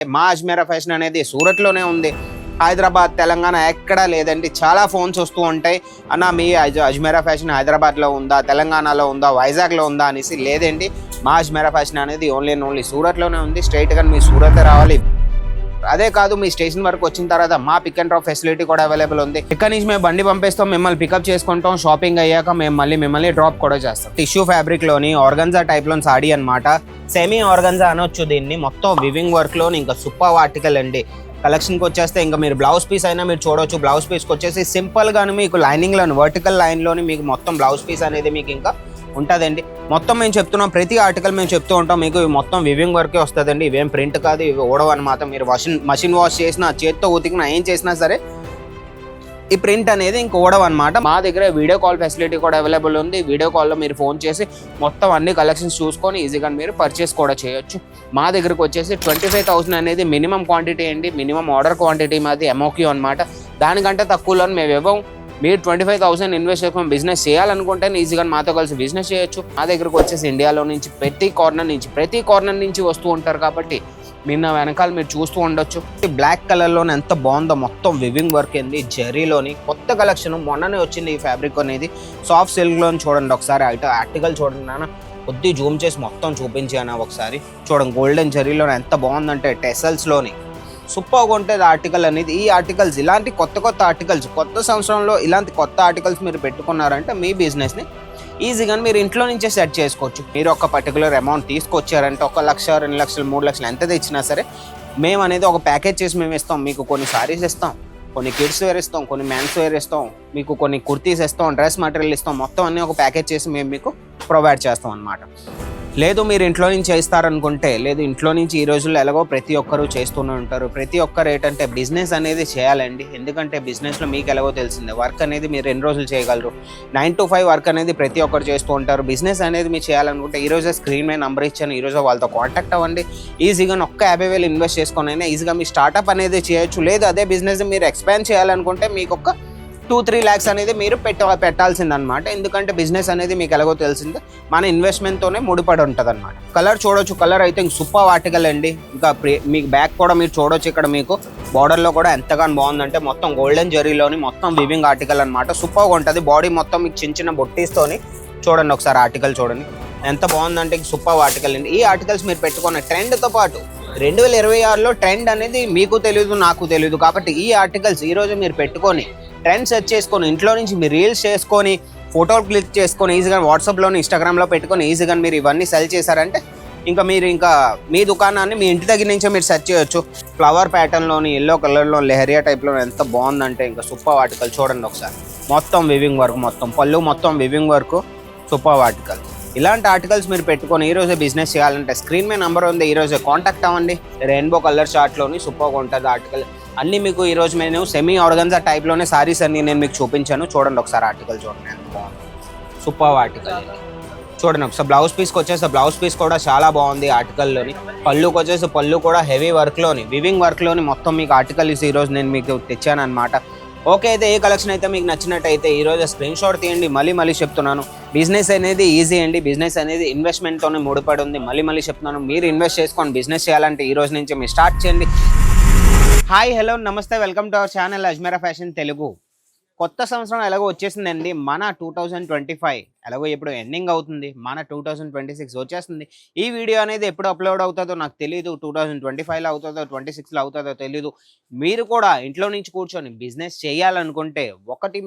మా అజ్మీరా ఫ్యాషన్ అనేది సూరత్లోనే ఉంది. హైదరాబాద్, తెలంగాణ ఎక్కడా లేదండి. చాలా ఫోన్స్ వస్తూ ఉంటాయి, అన్న మీ అజ్మీరా ఫ్యాషన్ హైదరాబాద్లో ఉందా, తెలంగాణలో ఉందా, వైజాగ్లో ఉందా అనేసి. లేదండి, మా అజ్మీరా ఫ్యాషన్ అనేది ఓన్లీ సూరత్లోనే ఉంది. స్ట్రైట్గా మీ సూరత్ రావాలి. అదే కాదు, మీ స్టేషన్ వరకు వచ్చిన తర్వాత మా పిక్ అండ్ డ్రాప్ ఫెసిలిటీ కూడా అవైలబుల్ ఉంది. ఇక్కడ నుంచి మేము బండి పంపిస్తాం, మిమ్మల్ని పికప్ చేసుకుంటాం. షాపింగ్ అయ్యాక మేము మిమ్మల్ని డ్రాప్ కూడా చేస్తాం. టిష్యూ ఫ్యాబ్రిక్ లోని ఆర్గన్జా టైప్ లోని సాడీ అనమాట. సెమీ ఆర్గన్జా అనొచ్చు దీన్ని. మొత్తం వివింగ్ వర్క్ లోని ఇంకా సూపర్ ఆర్టికల్ అండి. కలెక్షన్కి వచ్చేస్తే ఇంకా మీరు బ్లౌజ్ పీస్ అయినా మీరు చూడవచ్చు. బ్లౌజ్ పీస్కి వచ్చేసి సింపుల్ గాను మీకు లైనింగ్ లోని వర్టికల్ లైన్ లోని మీకు మొత్తం బ్లౌజ్ పీస్ అనేది మీకు ఇంకా ఉంటుందండి. మొత్తం మేము చెప్తున్నాం, ప్రతి ఆర్టికల్ మేము చెప్తూ ఉంటాం మీకు మొత్తం వివింగ్ వర్కే వస్తుందండి. ఇవేం ప్రింట్ కాదు, ఇవి ఓడవు అనమాట. మీరు మషిన్ వాష్ చేసినా, చేత్తో ఉతికినా, ఏం చేసినా సరే ఈ ప్రింట్ అనేది ఇంక ఓడవు అనమాట. మా దగ్గర వీడియో కాల్ ఫెసిలిటీ కూడా అవైలబుల్ ఉంది. వీడియో కాల్లో మీరు ఫోన్ చేసి మొత్తం అన్ని కలెక్షన్స్ చూసుకొని ఈజీగా మీరు పర్చేస్ కూడా చేయొచ్చు. మా దగ్గరకు వచ్చేసి 25,000 అనేది మినిమం క్వాంటిటీ అండి. మినిమం ఆర్డర్ క్వాంటిటీ మాది ఎంఓక్యూ అనమాట. దానికంటే తక్కువలో మేము ఇవ్వం. మీరు 25,000 ఇన్వెస్ట్ చేసుకొని బిజినెస్ చేయాలనుకుంటే ఈజీగా మాతో కలిసి బిజినెస్ చేయొచ్చు. మా దగ్గరకు వచ్చేసి ఇండియాలో నుంచి ప్రతి కార్నర్ నుంచి వస్తూ ఉంటారు కాబట్టి నిన్న వెనకాల మీరు చూస్తూ ఉండొచ్చు. బ్లాక్ కలర్లోనే ఎంత బాగుందో, మొత్తం వివింగ్ వర్క్ ఏంది, జెరీలోని కొత్త కలెక్షన్ మొన్ననే వచ్చింది. ఈ ఫ్యాబ్రిక్ అనేది సాఫ్ట్ సిల్క్లోని చూడండి. ఒకసారి ఆర్టికల్ చూడండి నాన్న, కొద్ది జూమ్ చేసి మొత్తం చూపించాను ఒకసారి. చూడండి, గోల్డెన్ జెరీలోని ఎంత బాగుందంటే టెసల్స్లోని సూపర్గా ఉంటుంది ఆర్టికల్ అనేది. ఈ ఆర్టికల్స్ ఇలాంటి కొత్త ఆర్టికల్స్ కొత్త సంవత్సరంలో ఇలాంటి కొత్త ఆర్టికల్స్ మీరు పెట్టుకున్నారంటే మీ బిజినెస్ని ఈజీగా మీరు ఇంట్లో నుంచే సెట్ చేసుకోవచ్చు. మీరు ఒక పర్టికులర్ అమౌంట్ తీసుకొచ్చారంటే 1 లక్ష, 2 లక్షలు, 3 లక్షలు ఎంత తెచ్చినా సరే మేము అనేది ఒక ప్యాకేజ్ చేసి మేము ఇస్తాం. మీకు కొన్ని సారీస్ ఇస్తాం, కొన్ని కిడ్స్ వేర్ ఇస్తాం, కొన్ని మ్యాన్స్ వేర్ ఇస్తాం, మీకు కొన్ని కుర్తీస్ ఇస్తాం, డ్రెస్ మెటీరియల్ ఇస్తాం. మొత్తం అన్నీ ఒక ప్యాకేజ్ చేసి మేము మీకు ప్రొవైడ్ చేస్తాం అన్నమాట. లేదు మీరు ఇంట్లో నుంచి చేస్తారనుకుంటే, లేదు ఇంట్లో నుంచి ఈ రోజుల్లో ఎలాగో ప్రతి ఒక్కరూ చేస్తూనే ఉంటారు. ప్రతి ఒక్కరు ఏంటంటే బిజినెస్ అనేది చేయాలండి. ఎందుకంటే బిజినెస్లో మీకు ఎలాగో తెలిసిందే, వర్క్ అనేది మీరు ఎన్ని రోజులు చేయగలరు. 9 to 5 వర్క్ అనేది ప్రతి ఒక్కరు చేస్తూ ఉంటారు. బిజినెస్ అనేది మీరు చేయాలనుకుంటే ఈరోజే స్క్రీన్ మీద నెంబర్ ఇచ్చాను, ఈరోజు వాళ్ళతో కాంటాక్ట్ అవ్వండి. ఈజీగా 50,000 ఇన్వెస్ట్ చేసుకొని అయినా ఈజీగా మీ స్టార్ట్అప్ అనేది చేయొచ్చు. లేదు అదే బిజినెస్ మీరు ఎక్స్పాండ్ చేయాలనుకుంటే మీకు 2-3 lakhs అనేది మీరు పెట్టాల్సిందనమాట. ఎందుకంటే బిజినెస్ అనేది మీకు ఎలాగో తెలిసిందే, మన ఇన్వెస్ట్మెంట్తోనే ముడిపడి ఉంటుంది అనమాట. కలర్ చూడొచ్చు, కలర్ అయితే సూపర్ ఆర్టికల్ అండి. ఇంకా మీకు బ్యాక్ కూడా మీరు చూడొచ్చు. ఇక్కడ మీకు బార్డర్లో కూడా ఎంతగానో బాగుందంటే మొత్తం గోల్డెన్ జరీలోని మొత్తం వివింగ్ ఆర్టికల్ అనమాట. సూపర్గా ఉంటుంది. బాడీ మొత్తం మీకు చిన్న బొట్టీస్తోని చూడండి. ఒకసారి ఆర్టికల్ చూడండి ఎంత బాగుందంటే సూపర్ ఆర్టికల్ అండి. ఈ ఆర్టికల్స్ మీరు పెట్టుకున్న ట్రెండ్తో పాటు 2026లో ట్రెండ్ అనేది మీకు తెలియదు, నాకు తెలియదు. కాబట్టి ఈ ఆర్టికల్స్ ఈరోజు మీరు పెట్టుకొని ట్రెండ్ సెట్ చేసుకొని ఇంట్లో నుంచి మీరు రీల్స్ చేసుకొని ఫోటోలు క్లిక్ చేసుకొని ఈజీగా వాట్సాప్లోని, ఇన్స్టాగ్రామ్లో పెట్టుకొని ఈజీగా మీరు ఇవన్నీ సెల్ చేశారంటే మీరు మీ దుకాణాన్ని మీ ఇంటి దగ్గర నుంచే మీరు సెర్చ్ చేయొచ్చు. ఫ్లవర్ ప్యాటర్న్లోని ఎల్లో కలర్లో లెహరియా టైప్లో ఎంత బాగుందంటే ఇంకా సూపర్ ఆర్టికల్ చూడండి ఒకసారి. మొత్తం వివింగ్ వర్క్, మొత్తం పళ్ళు మొత్తం వివింగ్ వర్క్, సూపర్ ఆర్టికల్. ఇలాంటి ఆర్టికల్స్ మీరు పెట్టుకొని ఈరోజే బిజినెస్ చేయాలంటే స్క్రీన్ మీద నెంబర్ ఉంది, ఈరోజే కాంటాక్ట్ అవ్వండి. రెయిన్బో కలర్ చార్ట్లోని సూపర్గా ఉంటుంది ఆర్టికల్. అన్నీ మీకు ఈరోజు నేను సెమీ ఆర్గన్జా టైప్లోనే సారీస్ అన్ని నేను మీకు చూపించాను. చూడండి ఒకసారి ఆర్టికల్ చూడండి ఎంత బాగుంది, సూపర్ ఆర్టికల్ చూడండి. ఒకసారి బ్లౌజ్ పీస్కి వచ్చేసి బ్లౌజ్ పీస్ కూడా చాలా బాగుంది ఆర్టికల్లోని. పళ్ళుకి వచ్చేసి పళ్ళు కూడా హెవీ వర్క్లోని వివింగ్ వర్క్లోని మొత్తం మీకు ఆర్టికల్ ఈరోజు నేను మీకు తెచ్చాను అనమాట. ఓకే, అయితే ఏ కలెక్షన్ అయితే మీకు నచ్చినట్టయితే ఈరోజు స్క్రీన్ షాట్ తీయండి. మళ్ళీ చెప్తున్నాను, బిజినెస్ అనేది ఈజీ అండి. బిజినెస్ అనేది ఇన్వెస్ట్మెంట్తోనే ముడిపడి ఉంది. మళ్ళీ చెప్తున్నాను, మీరు ఇన్వెస్ట్ చేసుకొని బిజినెస్ చేయాలంటే ఈ రోజు నుంచి మీరు స్టార్ట్ చేయండి. హాయ్, హలో, నమస్తే, welcome to our channel Ajmeera fashion Telugu. కొత్త సంవత్సరం ఎలాగో వచ్చేసిందండి. మన 2025 ఎలాగో ఎప్పుడు ఎండింగ్ అవుతుంది, మన 2026 వచ్చేస్తుంది. ఈ వీడియో అనేది ఎప్పుడు అప్లోడ్ అవుతుందో నాకు తెలియదు. 2025లో అవుతుందో 26లో అవుతుందో తెలీదు. మీరు కూడా ఇంట్లో నుంచి కూర్చొని బిజినెస్ చేయాలనుకుంటే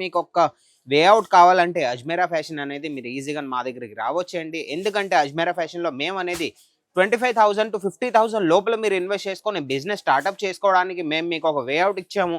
మీకు ఒక వేఅవుట్ కావాలంటే అజ్మీరా ఫ్యాషన్ అనేది మీరు ఈజీగా మా దగ్గరికి రావచ్చండి. ఎందుకంటే అజ్మీరా ఫ్యాషన్లో మేము అనేది 25,000 to 50,000 లోపల మీరు ఇన్వెస్ట్ చేసుకొని బిజినెస్ స్టార్ట్అప్ చేసుకోవడానికి మేము మీకు ఒక వేఅవుట్ ఇచ్చాము.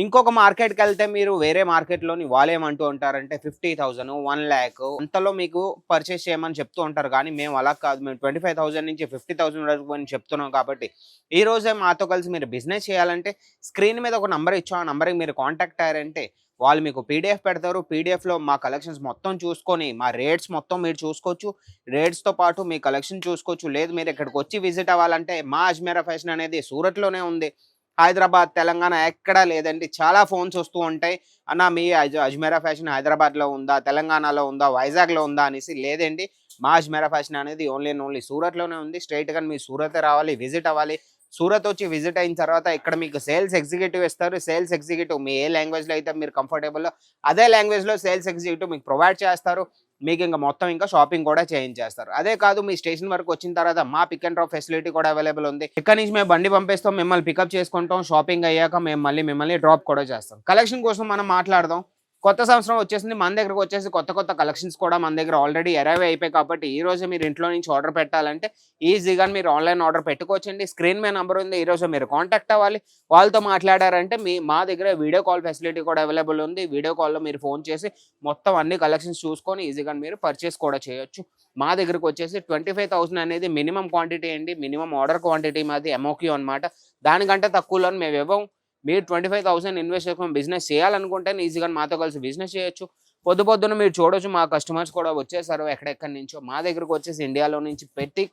ఇంకొక మార్కెట్కి వెళ్తే మీరు వేరే మార్కెట్లోని వాళ్ళు ఏమంటూ ఉంటారంటే 50,000, 1 lakh అంతలో మీకు పర్చేస్ చేయమని చెప్తూ ఉంటారు. కానీ మేము అలా కాదు, మేము 25,000 నుంచి 50,000 వరకు అని చెప్తున్నాం. కాబట్టి ఈ రోజే మాతో కలిసి మీరు బిజినెస్ చేయాలంటే స్క్రీన్ మీద ఒక నంబర్ ఇచ్చాం, ఆ నంబర్కి మీరు కాంటాక్ట్ అయ్యారంటే వాళ్ళు మీకు పీడిఎఫ్ పెడతారు. పీడిఎఫ్లో మా కలెక్షన్స్ మొత్తం చూసుకొని మా రేట్స్ మొత్తం మీరు చూసుకోవచ్చు. రేట్స్తో పాటు మీ కలెక్షన్ చూసుకోవచ్చు. లేదు మీరు ఇక్కడికి వచ్చి విజిట్ అవ్వాలంటే మా అజ్మీరా ఫ్యాషన్ అనేది సూరత్లోనే ఉంది. హైదరాబాద్, తెలంగాణ ఎక్కడా లేదండి. చాలా ఫోన్స్ వస్తూ ఉంటాయి, అన్న మీ అజ్మీరా ఫ్యాషన్ హైదరాబాద్లో ఉందా, తెలంగాణలో ఉందా, వైజాగ్లో ఉందా అనేసి. లేదండి, మా అజ్మీరా ఫ్యాషన్ అనేది ఓన్లీ సూరత్లోనే ఉంది. స్ట్రైట్గా మీ సూరత్ రావాలి, విజిట్ అవ్వాలి. సూరత్ వచ్చి విజిట్ అయిన తర్వాత ఇక్కడ మీకు సేల్స్ ఎగ్జిక్యూటివ్ ఇస్తారు. సేల్స్ ఎగ్జిక్యూటివ్ మీ ఏ లాంగ్వేజ్లో అయితే మీరు కంఫర్టబుల్ అదే లాంగ్వేజ్లో సేల్స్ ఎగ్జిక్యూటివ్ మీకు ప్రొవైడ్ చేస్తారు. మీకు ఇంకా మొత్తం ఇంకా షాపింగ్ కూడా చేయించేస్తారు. అదే కాదు మీ స్టేషన్ వరకు వచ్చిన తర్వాత మా పిక్ అండ్ డ్రాప్ ఫెసిలిటీ కూడా అవైలబుల్ ఉంది. ఇక్కడ నుంచి మేము బండి పంపిస్తాం, మిమ్మల్ని పికప్ చేసుకుంటాం. షాపింగ్ అయ్యాక మేము మళ్ళీ మిమ్మల్ని డ్రాప్ కూడా చేస్తాం. కలెక్షన్ కోసం మనం మాట్లాడదాం. కొత్త సంవత్సరం వచ్చేసింది, మన దగ్గరకు వచ్చేసి కొత్త కలెక్షన్స్ కూడా మన దగ్గర ఆల్రెడీ అరైవ్ అయిపోయి కాబట్టి ఈ రోజు మీరు ఇంట్లో నుంచి ఆర్డర్ పెట్టాలంటే ఈజీగా మీరు ఆన్లైన్ ఆర్డర్ పెట్టుకోవచ్చండి. స్క్రీన్ మీద నెంబర్ ఉంది, ఈ రోజు మీరు కాంటాక్ట్ అవ్వాలి. వాళ్ళతో మాట్లాడారంటే మా దగ్గర వీడియో కాల్ ఫెసిలిటీ కూడా అవైలబుల్ ఉంది. వీడియో కాల్లో మీరు ఫోన్ చేసి మొత్తం అన్ని కలెక్షన్స్ చూసుకొని ఈజీగా మీరు పర్చేస్ కూడా చేయొచ్చు. మా దగ్గరకు వచ్చేసి 25,000 అనేది మినిమం క్వాంటిటీ అండి. మినిమం ఆర్డర్ క్వాంటిటీ మాది ఎంఓక్యూ అనమాట. దానికంటే తక్కువలో మేము ఇవ్వం. మీరు 25,000 ఇన్వెస్ట్ చేసుకొని బిజినెస్ చేయాలనుకుంటే ఈజీగా మాతో కలిసి బిజినెస్ చేయొచ్చు. పొద్దున మీరు చూడొచ్చు, మా కస్టమర్స్ కూడా వచ్చేసారు ఎక్కడెక్కడి నుంచో. మా దగ్గరకు వచ్చేసి ఇండియాలో నుంచి ప్రతి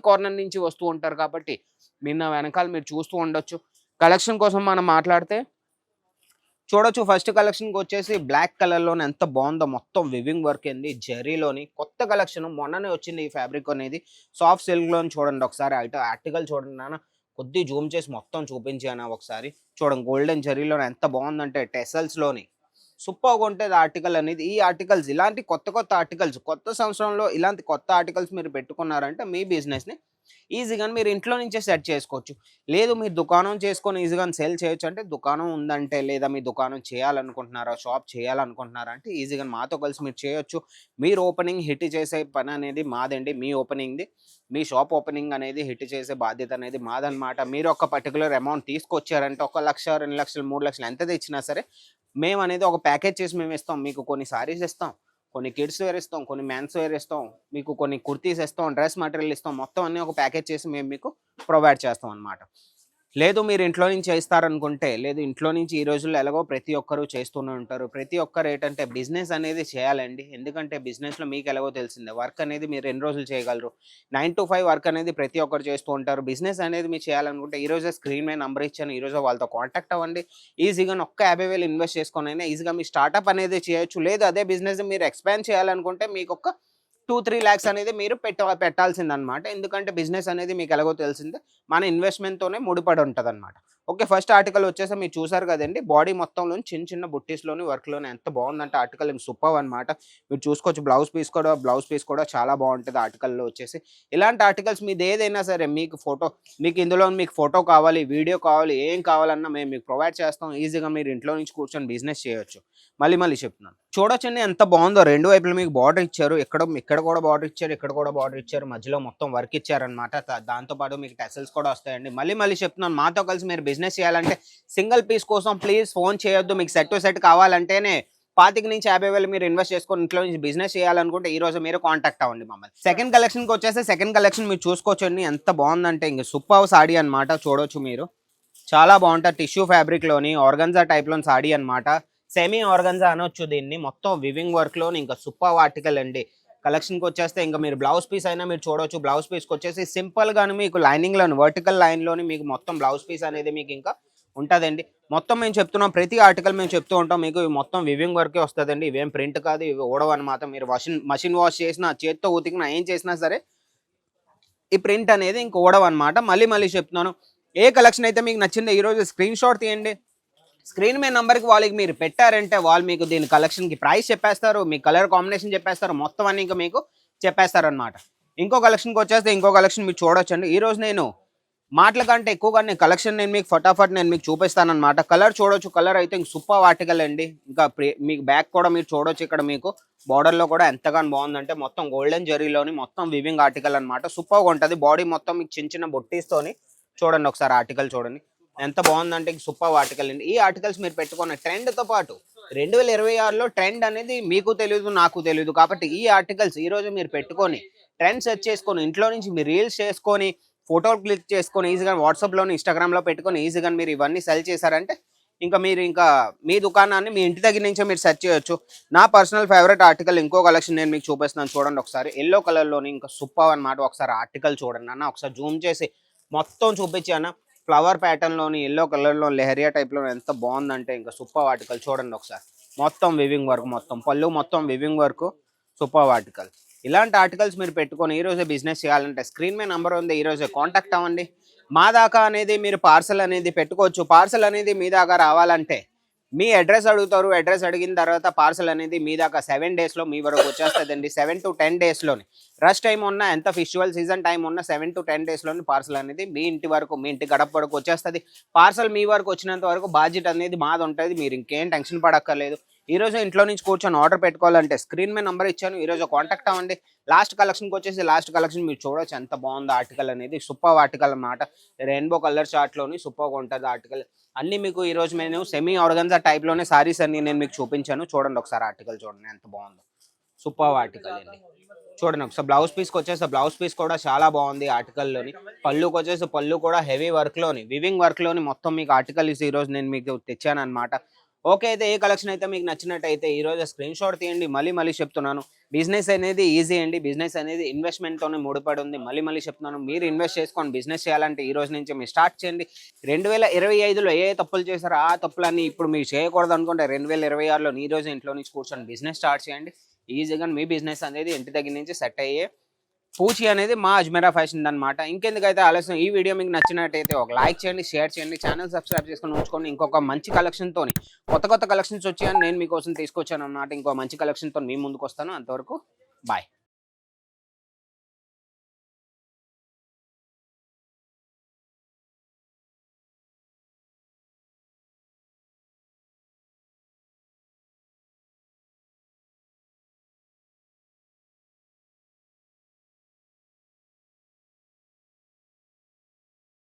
కార్నర్ నుంచి వస్తూ ఉంటారు కాబట్టి నిన్న వెనకాల మీరు చూస్తూ ఉండొచ్చు. కలెక్షన్ కోసం మనం మాట్లాడితే చూడొచ్చు. ఫస్ట్ కలెక్షన్కి వచ్చేసి బ్లాక్ కలర్లోనే ఎంత బాగుందో, మొత్తం వివింగ్ వర్క్ ఏంది జెరీలోని కొత్త కలెక్షన్ మొన్ననే వచ్చింది. ఈ ఫ్యాబ్రిక్ అనేది సాఫ్ట్ సిల్క్లోని చూడండి ఒకసారి. ఆర్టికల్ చూడండి నాన్న, కొద్ది జూమ్ చేసి మొత్తం చూపించాను ఒకసారి. చూడండి గోల్డెన్ జెరీలో ఎంత బాగుందంటే టెసల్స్లోని సూపర్గా ఉంటుంది ఆర్టికల్ అనేది. ఈ ఆర్టికల్స్ ఇలాంటి కొత్త ఆర్టికల్స్ కొత్త సంవత్సరంలో ఇలాంటి కొత్త ఆర్టికల్స్ మీరు పెట్టుకున్నారంటే మీ బిజినెస్ని ఈజీగా మీరు ఇంట్లో నుంచే సెట్ చేసుకోవచ్చు. లేదు మీరు దుకాణం చేసుకొని ఈజీగా సెల్ చేయొచ్చు అంటే, దుకాణం ఉందంటే లేదా మీ దుకాణం చేయాలనుకుంటున్నారా, షాప్ చేయాలనుకుంటున్నారా అంటే ఈజీగా మాతో కలిసి మీరు చేయొచ్చు. మీరు ఓపెనింగ్ హిట్ చేసే పని అనేది మాదండి. మీ ఓపెనింగ్ది, మీ షాప్ ఓపెనింగ్ అనేది హిట్ చేసే బాధ్యత అనేది మాదనమాట. మీరు ఒక పర్టికులర్ అమౌంట్ తీసుకొచ్చారంటే 1 లక్ష 2 లక్షలు 3 లక్షలు ఎంత తెచ్చినా సరే మేము అనేది ఒక ప్యాకేజ్ చేసి మేము ఇస్తాం. మీకు కొన్ని సారీస్ ఇస్తాం, కొన్ని కిడ్స్ వేర్ ఇస్తాం, కొన్ని మ్యాన్స్ వేర్ ఇస్తాం, మీకు కొన్ని కుర్తీస్ ఇస్తాం, డ్రెస్ మెటీరియల్ ఇస్తాం. మొత్తం అన్నీ ఒక ప్యాకేజ్ చేసి మేము మీకు ప్రొవైడ్ చేస్తాం అనమాట. లేదు మీరు ఇంట్లో నుంచి చేస్తారనుకుంటే, లేదు ఇంట్లో నుంచి ఈ రోజుల్లో ఎలాగో ప్రతి ఒక్కరు చేస్తూనే ఉంటారు. ప్రతి ఒక్కరు ఏంటంటే బిజినెస్ అనేది చేయాలండి. ఎందుకంటే బిజినెస్లో మీకు ఎలాగో తెలిసిందే, వర్క్ అనేది మీరు 2 రోజులు చేయగలరు. 9 to 5 వర్క్ అనేది ప్రతి ఒక్కరు చేస్తూ ఉంటారు. బిజినెస్ అనేది మీరు చేయాలనుకుంటే ఈ రోజే స్క్రీన్ మీద నెంబర్ ఇచ్చాను, ఈ రోజు వాళ్ళతో కాంటాక్ట్ అవ్వండి. ఈజీగా 50,000 ఇన్వెస్ట్ చేసుకొని అయినా ఈజీగా మీ స్టార్ట్అప్ అనేది చేయొచ్చు. లేదు అదే బిజినెస్ మీరు ఎక్స్పాండ్ చేయాలనుకుంటే మీకు ఒక 2-3 lakhs అనేది మీరు పెట్టాల్సిందనమాట. ఎందుకంటే బిజినెస్ అనేది మీకు ఎలాగో తెలిసిందే, మన ఇన్వెస్ట్మెంట్తోనే ముడిపడి ఉంటుంది అనమాట. ఓకే, ఫస్ట్ ఆర్టికల్ వచ్చేసి మీరు చూసారు కదండి, బాడీ మొత్తంలో చిన్న బుట్టీస్లోని వర్క్లోని ఎంత బాగుందంటే ఆర్టికల్ సూపర్ అనమాట. మీరు చూసుకోవచ్చు. బ్లౌజ్ పీస్ కూడా చాలా బాగుంటుంది ఆర్టికల్లో వచ్చేసి. ఇలాంటి ఆర్టికల్స్ మీది ఏదైనా సరే మీకు ఇందులో మీకు ఫోటో కావాలి, వీడియో కావాలి, ఏం కావాలన్నా మేము మీకు ప్రొవైడ్ చేస్తాం. ఈజీగా మీరు ఇంట్లో నుంచి కూర్చొని బిజినెస్ చేయొచ్చు. మళ్ళీ చెప్తున్నాను, చూడొచ్చండి ఎంత బాగుందో. 2 వైపులు మీకు బార్డర్ ఇచ్చారు. ఇక్కడ కూడా బార్డర్ ఇచ్చారు, ఇక్కడ కూడా బార్డర్ ఇచ్చారు, మధ్యలో మొత్తం వర్క్ ఇచ్చారనమాట. దాంతోపాటు మీకు టెసల్స్ కూడా వస్తాయండి. మళ్ళీ చెప్తున్నాను, మాతో కలిసి మీరు బిజినెస్ చేయాలంటే సింగిల్ పీస్ కోసం ప్లీజ్ ఫోన్ చేయొద్దు. మీకు సెట్ టు సెట్ కావాలంటేనే 25,000 నుంచి 50,000 మీరు ఇన్వెస్ట్ చేసుకొని ఇంట్లో నుంచి బిజినెస్ చేయాలనుకుంటే ఈ రోజు మీరు కాంటాక్ట్ అవ్వండి మమ్మల్ని. సెకండ్ కలెక్షన్కి వచ్చేసి సెకండ్ కలెక్షన్ మీరు చూసుకోవచ్చండి. ఎంత బాగుందంటే ఇంక సూపర్ సాడీ అనమాట. చూడొచ్చు మీరు, చాలా బాగుంటుంది. టిష్యూ ఫ్యాబ్రిక్లోని ఆర్గన్జా టైప్లోని సాడీ అనమాట. సెమీ ఆర్గన్జా అనొచ్చు దీన్ని. మొత్తం వివింగ్ వర్క్లోని ఇంకా సూపర్ ఆర్టికల్ అండి. కలెక్షన్కి వచ్చేస్తే ఇంకా మీరు బ్లౌజ్ పీస్ అయినా మీరు చూడొచ్చు. బ్లౌజ్ పీస్కి వచ్చేసి సింపుల్గాను మీకు లైనింగ్లోని వర్టికల్ లైన్లోని మీకు మొత్తం బ్లౌజ్ పీస్ అనేది మీకు ఇంకా ఉంటుందండి. మొత్తం మేము చెప్తున్నాం, ప్రతి ఆర్టికల్ మేము చెప్తూ ఉంటాం. మీకు మొత్తం వివింగ్ వర్కే వస్తుందండి. ఇవేం ప్రింట్ కాదు, ఇవి ఊడవు అనమాట. మీరు మషిన్ వాష్ చేసినా, చేత్తో ఉతికినా, ఏం చేసినా సరే ఈ ప్రింట్ అనేది ఇంక ఊడవు అనమాట. మళ్ళీ చెప్తున్నాను, ఏ కలెక్షన్ అయితే మీకు నచ్చిందో ఈరోజు స్క్రీన్ షాట్ తీయండి. స్క్రీన్ మీద నెంబర్కి వాళ్ళకి మీరు పెట్టారంటే వాళ్ళు మీకు దీని కలెక్షన్కి ప్రైస్ చెప్పేస్తారు, మీ కలర్ కాంబినేషన్ చెప్పేస్తారు, మొత్తం అన్ని ఇంకా మీకు చెప్పేస్తారు అనమాట. ఇంకో కలెక్షన్కి వచ్చేస్తే ఇంకో కలెక్షన్ మీరు చూడొచ్చండి. ఈరోజు నేను మాటల కంటే ఎక్కువగా కలెక్షన్ మీకు ఫటాఫట్ మీకు చూపిస్తానమాట. కలర్ చూడొచ్చు. కలర్ అయితే ఇంక సూపర్ ఆర్టికల్ అండి. ఇంకా మీకు బ్యాక్ కూడా మీరు చూడొచ్చు. ఇక్కడ మీకు బార్డర్లో కూడా ఎంతగానో బాగుందంటే మొత్తం గోల్డెన్ జరీలోని మొత్తం వివింగ్ ఆర్టికల్ అనమాట. సూపర్గా ఉంటుంది. బాడీ మొత్తం మీకు చిన్న బొట్టీస్తోని చూడండి. ఒకసారి ఆర్టికల్ చూడండి ఎంత బాగుందంటే సూపర్ ఆర్టికల్ అండి. ఈ ఆర్టికల్స్ మీరు పెట్టుకున్న ట్రెండ్తో పాటు 2026లో ట్రెండ్ అనేది మీకు తెలియదు, నాకు తెలియదు. కాబట్టి ఈ ఆర్టికల్స్ ఈరోజు మీరు పెట్టుకొని ట్రెండ్ సెట్ చేసుకొని ఇంట్లో నుంచి మీరు రీల్స్ చేసుకొని ఫోటోలు క్లిక్ చేసుకొని ఈజీగా వాట్సాప్లోని ఇన్స్టాగ్రామ్లో పెట్టుకొని ఈజీగా మీరు ఇవన్నీ సెల్ చేశారంటే మీరు మీ దుకాణాన్ని మీ ఇంటి దగ్గర నుంచే మీరు సెర్చ్ చేయొచ్చు. నా పర్సనల్ ఫేవరెట్ ఆర్టికల్ ఇంకో కలెక్షన్ నేను మీకు చూపిస్తున్నాను. చూడండి ఒకసారి. ఎల్లో కలర్లోని ఇంకా సూపర్ అనమాట. ఒకసారి ఆర్టికల్ చూడండి అన్న, ఒకసారి జూమ్ చేసి మొత్తం చూపించాను. ఫ్లవర్ ప్యాటర్న్లోని ఎల్లో కలర్లో లెహరియా టైప్లో ఎంత బాగుందంటే ఇంకా సూపర్ ఆర్టికల్ చూడండి ఒకసారి. మొత్తం వివింగ్ వర్క్, మొత్తం పళ్ళు మొత్తం వివింగ్ వర్క్, సూపర్ ఆర్టికల్. ఇలాంటి ఆర్టికల్స్ మీరు పెట్టుకొని ఈరోజే బిజినెస్ చేయాలంటే స్క్రీన్ మీద నెంబర్ ఉంది, ఈరోజే కాంటాక్ట్ అవ్వండి. మా దాకా అనేది మీరు పార్సల్ అనేది పెట్టుకోవచ్చు. పార్సల్ అనేది మీ దాకా రావాలంటే మీ అడ్రస్ అడుగుతారు. అడ్రస్ అడిగిన తర్వాత పార్సల్ అనేది మీ దాకా 7 డేస్లో మీ వరకు వచ్చేస్తుందండి. 7 to 10 డేస్లోని రష్ టైం ఉన్నా, ఎంత ఫెస్టివల్ సీజన్ టైం ఉన్నా 7 to 10 డేస్లోని పార్సల్ అనేది మీ ఇంటి వరకు, మీ ఇంటి గడప వరకు వచ్చేస్తుంది. పార్సల్ మీ వరకు వచ్చినంత వరకు బాధ్యత అనేది మాది ఉంటుంది. మీరు ఇంకేం టెన్షన్ పడక్కర్లేదు. ఈ రోజు ఇంట్లో నుంచి కూర్చొని ఆర్డర్ పెట్టుకోవాలంటే స్క్రీన్ మీద నంబర్ ఇచ్చాను. ఈ రోజు కాంటాక్ట్ అవ్వండి. లాస్ట్ కలెక్షన్కి వచ్చేసి లాస్ట్ కలెక్షన్ మీరు చూడొచ్చు ఎంత బాగుందో ఆర్టికల్ అనేది. సూపర్ ఆర్టికల్ అన్నమాట. రెయిన్బో కలర్ చార్ట్లోని సూపర్గా ఉంటుంది ఆర్టికల్. అన్ని మీకు ఈ రోజు నేను సెమీ ఆర్గన్జా టైప్లోనే సారీస్ అన్ని నేను మీకు చూపించాను. చూడండి ఒకసారి ఆర్టికల్ చూడండి ఎంత బాగుందో. సూపర్ ఆర్టికల్ అండి. చూడండి ఒకసారి బ్లౌజ్ పీస్కి వచ్చేసి బ్లౌజ్ పీస్ కూడా చాలా బాగుంది ఆర్టికల్లోని. పళ్ళుకి వచ్చేసి పళ్ళు కూడా హెవీ వర్క్లోని, వివింగ్ వర్క్లోని మొత్తం మీకు ఆర్టికల్ ఈ రోజు నేను మీకు తెచ్చాను అనమాట. ఓకే, అయితే ఏ కలెక్షన్ అయితే మీకు నచ్చినట్టయితే ఈ రోజు స్క్రీన్ షాట్ తీయండి. మళ్ళీ చెప్తున్నాను, బిజినెస్ అనేది ఈజీ అండి. బిజినెస్ అనేది ఇన్వెస్ట్మెంట్తోనే ముడిపడి ఉంది. మళ్ళీ చెప్తున్నాను, మీరు ఇన్వెస్ట్ చేసుకొని బిజినెస్ చేయాలంటే ఈ రోజు నుంచి మీరు స్టార్ట్ చేయండి. 2025లో ఏ తప్పులు చేశారో ఆ తప్పులన్నీ ఇప్పుడు మీరు చేయకూడదు అనుకుంటే 2026లో ఈ రోజు ఇంట్లో నుంచి కూర్చొని బిజినెస్ స్టార్ట్ చేయండి. ఈజీగా మీ బిజినెస్ అనేది ఇంటి దగ్గర నుంచి సెట్ అయ్యే పూచి అనేది మా అజ్మీరా ఫ్యాషన్ అనమాట. ఇంకెందుకైతే ఆలస్యం, ఈ వీడియో మీకు నచ్చినట్టయితే ఒక లైక్ చేయండి, షేర్ చేయండి, ఛానల్ సబ్స్క్రైబ్ చేసుకొని ఉంచుకోండి. ఇంకొక మంచి కలెక్షన్తో కొత్త కలెక్షన్స్ వచ్చాయని నేను మీకోసం తీసుకొచ్చాను అన్నమాట. ఇంకో మంచి కలెక్షన్తో మీ ముందుకు వస్తాను. అంతవరకు బాయ్.